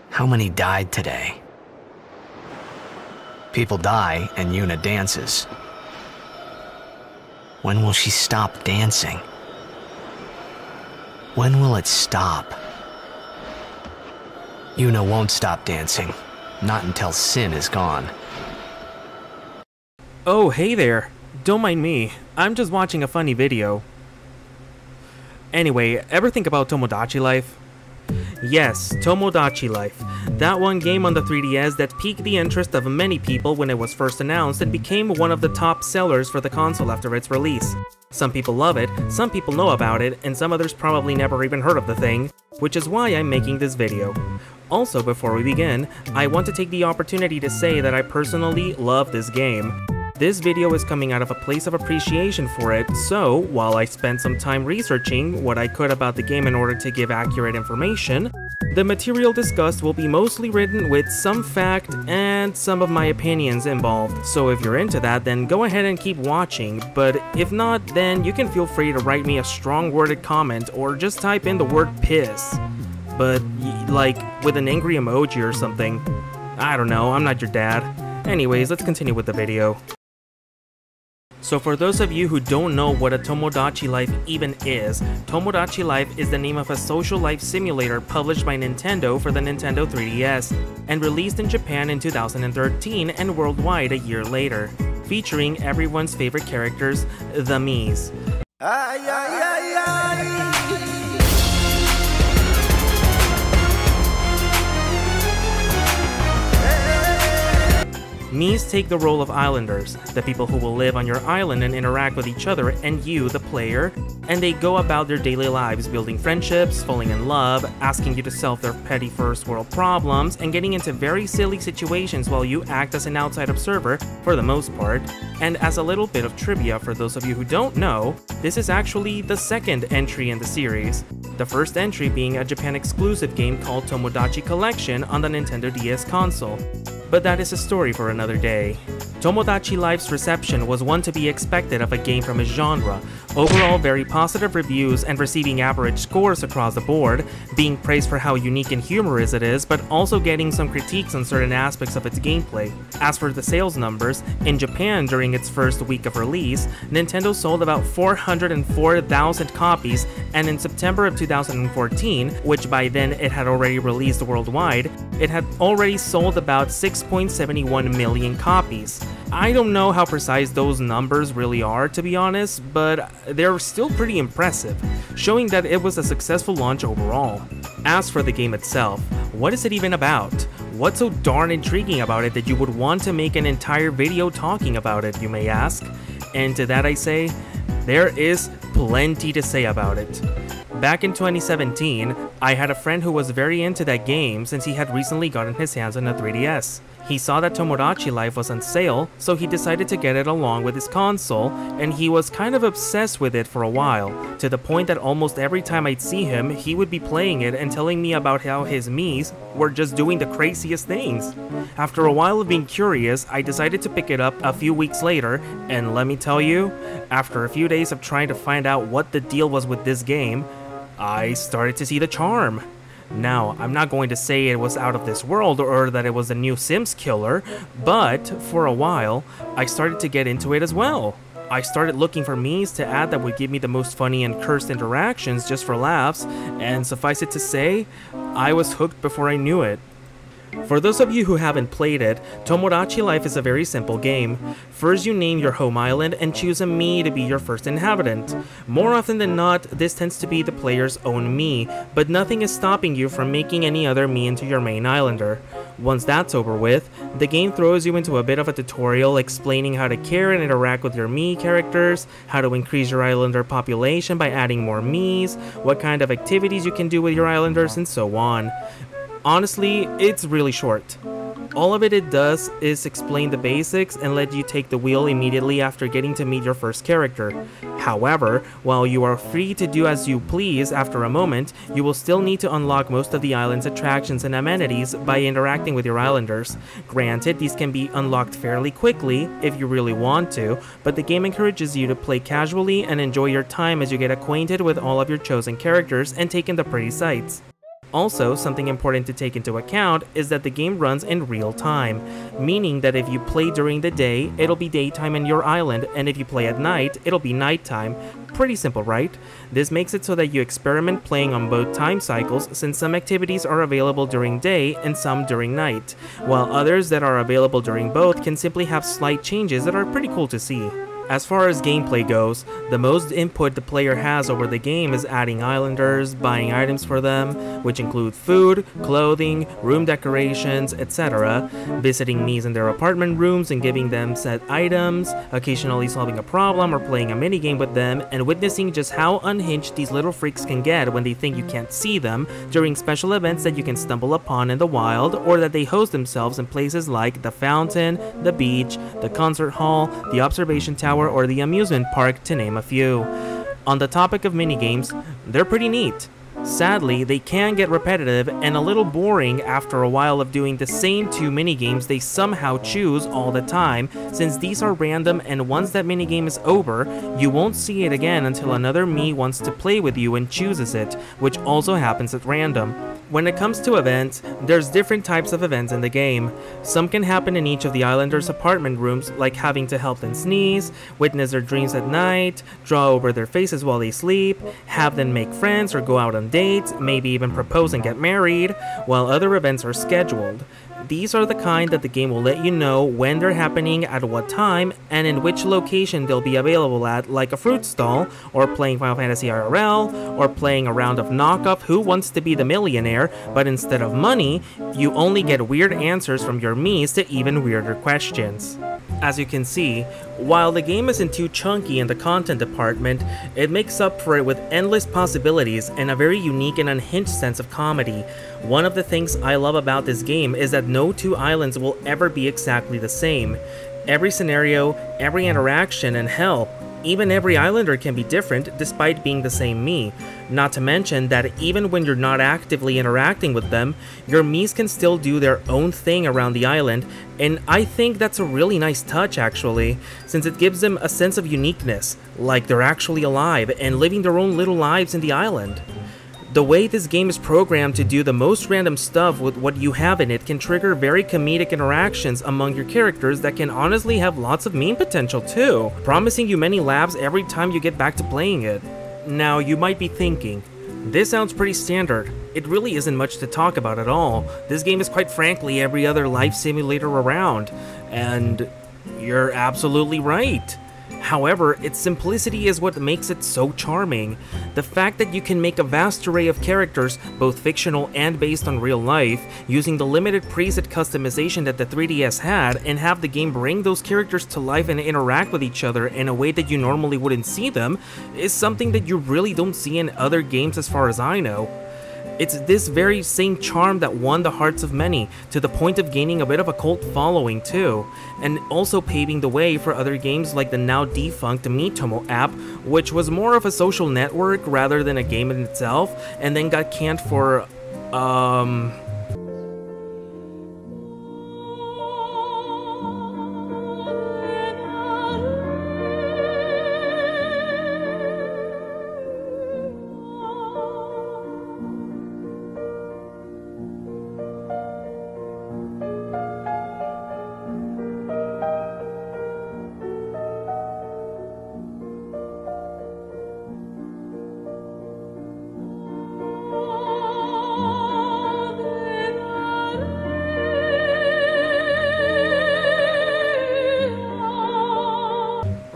How many died today? People die and Yuna dances. When will she stop dancing? When will it stop? Yuna won't stop dancing, not until Sin is gone. Oh, hey there. Don't mind me. I'm just watching a funny video. Anyway, ever think about Tomodachilife? Yes, Tomodachilife. That one game on the 3DS that piqued the interest of many people when it was first announced and became one of the top sellers for the console after its release. Some people love it, some people know about it, and some others probably never even heard of the thing, which is why I'm making this video. Also, before we begin, I want to take the opportunity to say that I personally love this game. This video is coming out of a place of appreciation for it, so while I spent some time researching what I could about the game in order to give accurate information, the material discussed will be mostly written with some fact and some of my opinions involved. So if you're into that, then go ahead and keep watching, but if not, then you can feel free to write me a strong worded comment or just type in the word piss. But like with an angry emoji or something. I don't know, I'm not your dad. Anyways, let's continue with the video. So for those of you who don't know what a Tomodachilife even is, Tomodachilife is the name of a social life simulator published by Nintendo for the Nintendo 3DS, and released in Japan in 2013 and worldwide a year later, featuring everyone's favorite characters, the Miis. Miis take the role of islanders, the people who will live on your island and interact with each other and you, the player, and they go about their daily lives building friendships, falling in love, asking you to solve their petty first world problems, and getting into very silly situations while you act as an outside observer for the most part. And as a little bit of trivia for those of you who don't know, this is actually the second entry in the series, the first entry being a Japan exclusive game called Tomodachi Collection on the Nintendo DS console. But that is a story for another day. Tomodachilife's reception was one to be expected of a game from its genre, overall very positive reviews and receiving average scores across the board, being praised for how unique and humorous it is, but also getting some critiques on certain aspects of its gameplay. As for the sales numbers, in Japan during its first week of release, Nintendo sold about 404,000 copies, and in September of 2014, which by then it had already released worldwide, it had already sold about 6.71 million copies. I don't know how precise those numbers really are, to be honest, but they're still pretty impressive, showing that it was a successful launch overall. As for the game itself, what is it even about? What's so darn intriguing about it that you would want to make an entire video talking about it, you may ask? And to that I say, there is plenty to say about it. Back in 2017, I had a friend who was very into that game since he had recently gotten his hands on a 3DS. He saw that Tomodachilife was on sale, so he decided to get it along with his console, and he was kind of obsessed with it for a while, to the point that almost every time I'd see him, he would be playing it and telling me about how his Miis were just doing the craziest things. After a while of being curious, I decided to pick it up a few weeks later, and let me tell you, after a few days of trying to find out what the deal was with this game, I started to see the charm. Now, I'm not going to say it was out of this world or that it was a new Sims killer, but for a while, I started to get into it as well. I started looking for Miis to add that would give me the most funny and cursed interactions just for laughs, and suffice it to say, I was hooked before I knew it. For those of you who haven't played it, Tomodachilife is a very simple game. First you name your home island and choose a Mii to be your first inhabitant. More often than not, this tends to be the player's own Mii, but nothing is stopping you from making any other Mii into your main islander. Once that's over with, the game throws you into a bit of a tutorial explaining how to care and interact with your Mii characters, how to increase your islander population by adding more Miis, what kind of activities you can do with your islanders, and so on. Honestly, it's really short. All of it does is explain the basics and let you take the wheel immediately after getting to meet your first character. However, while you are free to do as you please after a moment, you will still need to unlock most of the island's attractions and amenities by interacting with your islanders. Granted, these can be unlocked fairly quickly if you really want to, but the game encourages you to play casually and enjoy your time as you get acquainted with all of your chosen characters and take in the pretty sights. Also, something important to take into account is that the game runs in real time, meaning that if you play during the day, it'll be daytime in your island, and if you play at night, it'll be nighttime. Pretty simple, right? This makes it so that you experiment playing on both time cycles, since some activities are available during day and some during night, while others that are available during both can simply have slight changes that are pretty cool to see. As far as gameplay goes, the most input the player has over the game is adding islanders, buying items for them, which include food, clothing, room decorations, etc., visiting Miis in their apartment rooms and giving them said items, occasionally solving a problem or playing a minigame with them, and witnessing just how unhinged these little freaks can get when they think you can't see them during special events that you can stumble upon in the wild, or that they host themselves in places like the fountain, the beach, the concert hall, the observation tower, or the amusement park, to name a few. On the topic of minigames, they're pretty neat. Sadly, they can get repetitive and a little boring after a while of doing the same two minigames they somehow choose all the time, since these are random and once that minigame is over, you won't see it again until another Mii wants to play with you and chooses it, which also happens at random. When it comes to events, there's different types of events in the game. Some can happen in each of the islanders' apartment rooms, like having to help them sneeze, witness their dreams at night, draw over their faces while they sleep, have them make friends or go out on dates, maybe even propose and get married, while other events are scheduled. These are the kind that the game will let you know when they're happening, at what time, and in which location they'll be available at, like a fruit stall, or playing Final Fantasy IRL, or playing a round of knockoff Who Wants to Be the Millionaire, but instead of money, you only get weird answers from your Miis to even weirder questions. As you can see, while the game isn't too chunky in the content department, it makes up for it with endless possibilities and a very unique and unhinged sense of comedy. One of the things I love about this game is that no two islands will ever be exactly the same. Every scenario, every interaction, and hell, even every islander can be different despite being the same Mii. Not to mention that even when you're not actively interacting with them, your Miis can still do their own thing around the island, and I think that's a really nice touch actually, since it gives them a sense of uniqueness, like they're actually alive and living their own little lives in the island. The way this game is programmed to do the most random stuff with what you have in it can trigger very comedic interactions among your characters that can honestly have lots of meme potential too, promising you many laughs every time you get back to playing it. Now, you might be thinking, this sounds pretty standard. It really isn't much to talk about at all. This game is quite frankly every other life simulator around, and you're absolutely right. However, its simplicity is what makes it so charming. The fact that you can make a vast array of characters, both fictional and based on real life, using the limited preset customization that the 3DS had, and have the game bring those characters to life and interact with each other in a way that you normally wouldn't see them, is something that you really don't see in other games as far as I know. It's this very same charm that won the hearts of many, to the point of gaining a bit of a cult following too, and also paving the way for other games like the now defunct Miitomo app, which was more of a social network rather than a game in itself, and then got canned for,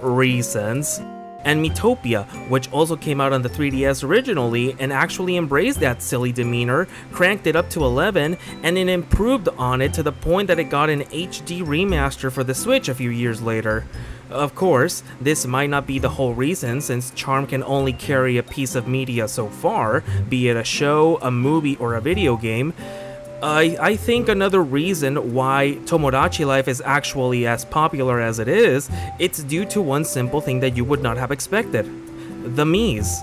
reasons. And Miitopia, which also came out on the 3DS originally and actually embraced that silly demeanor, cranked it up to 11, and then improved on it to the point that it got an HD remaster for the Switch a few years later. Of course, this might not be the whole reason, since charm can only carry a piece of media so far, be it a show, a movie, or a video game. I think another reason why Tomodachilife is actually as popular as it is, it's due to one simple thing that you would not have expected. The Miis.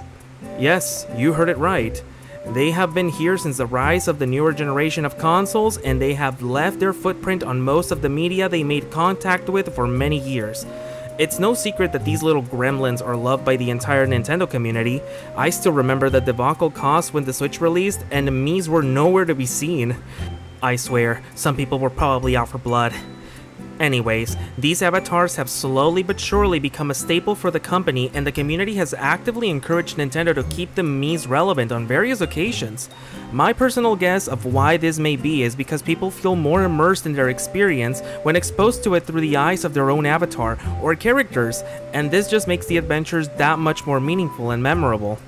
Yes, you heard it right. They have been here since the rise of the newer generation of consoles, and they have left their footprint on most of the media they made contact with for many years. It's no secret that these little gremlins are loved by the entire Nintendo community. I still remember the debacle caused when the Switch released and the Miis were nowhere to be seen. I swear, some people were probably out for blood. Anyways, these avatars have slowly but surely become a staple for the company, and the community has actively encouraged Nintendo to keep the Miis relevant on various occasions. My personal guess of why this may be is because people feel more immersed in their experience when exposed to it through the eyes of their own avatar or characters, and this just makes the adventures that much more meaningful and memorable.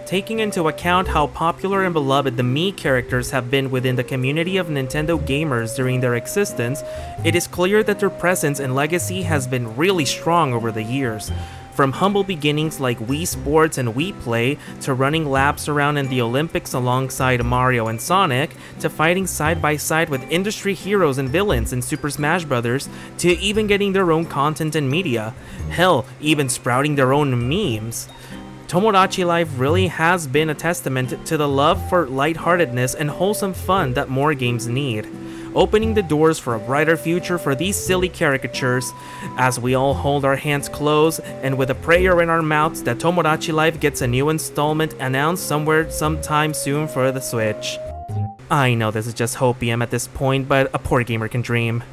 Taking into account how popular and beloved the Mii characters have been within the community of Nintendo gamers during their existence, it is clear that their presence and legacy has been really strong over the years. From humble beginnings like Wii Sports and Wii Play, to running laps around in the Olympics alongside Mario and Sonic, to fighting side by side with industry heroes and villains in Super Smash Bros., to even getting their own content and media. Hell, even sprouting their own memes. Tomodachilife really has been a testament to the love for lightheartedness and wholesome fun that more games need, opening the doors for a brighter future for these silly caricatures, as we all hold our hands closed and with a prayer in our mouths that Tomodachilife gets a new installment announced somewhere sometime soon for the Switch. I know this is just hopium at this point, but a poor gamer can dream.